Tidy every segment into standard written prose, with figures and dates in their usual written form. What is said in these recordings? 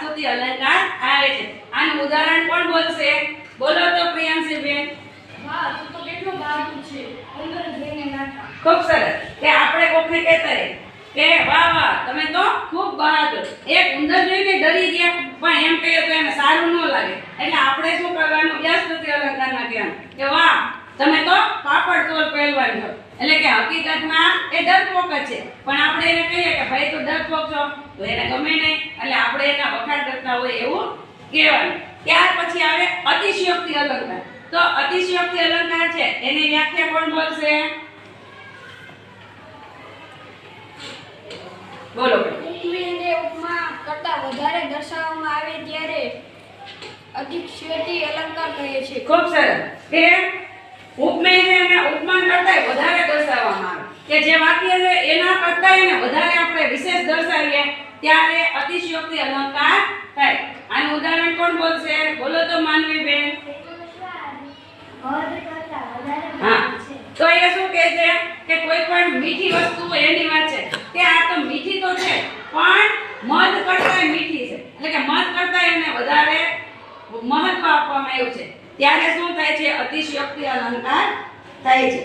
વ્યાસ્તુતિ અલંકાર આવે છે. આનું ઉદાહરણ કોણ બોલશે? બોલો તો પ્રિયાંશી બેન. વાહ, તું તો કેટલો બહાદુર છે. અંદર જઈને નાખા. ખૂબ સરસ. કે આપણે કોકને કહેતા રહે કે વાહ વાહ તમે તો ખૂબ બહાદુર. એક ઉંદર જોઈને ડરી ગયા પણ એમ કહીએ તો એને સારું ન લાગે. એટલે આપણે શું કરવાનું? વ્યાસ્તુતિ અલંકારમાં કહેવાનું કે વાહ તમે તો પાપડ તોલ પહેલવાન છો. એટલે કે હકીકતમાં એ ડરપોક જ છે પણ આપણે એને કહીએ કે ભાઈ તું ડરપોક છો તો એને ગમે નહીં એટલે આપણે એના વખાણ કરતા હોય એવું કહેવાનું. ત્યાર પછી આવે અતિશયોક્તિ અલંકાર. તો અતિશયોક્તિ અલંકાર છે એની વ્યાખ્યા કોણ બોલશે? બોલો. ઉપમેયને ઉપમા કરતા વધારે દર્શાવવામાં આવે ત્યારે અતિશયોક્તિ અલંકાર કહે છે. ખૂબ સરસ. કે ઉપમેયને અને ઉપમાન કરતા વધારે દર્શાવવામાં આવે કે જે વાક્ય છે એના કરતા એને વધારે આપણે વિશેષ દર્શાવીએ ત્યારે અતિશયોક્તિ અલંકાર થાય. આનું ઉદાહરણ કોણ બોલશે? બોલો તો માનવી બેન. હા, તો એ શું કહે છે કે કોઈ પણ મીઠી વસ્તુ એની વાત છે કે આ તો મીઠી તો છે પણ મધ કરતા મીઠી છે. એટલે કે મધ કરતા એને વધારે મહત્વ આપવામાં આવ્યું છે ત્યારે શું થાય છે? અતિશયોક્તિ અલંકાર થાય છે.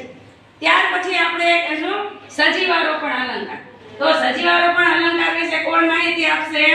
ત્યાર પછી આપણે કહીશું સજીવારોપણ અલંકાર. તો સજીવારોપણ અલંકાર વિશે કોણ માહિતી આપશે?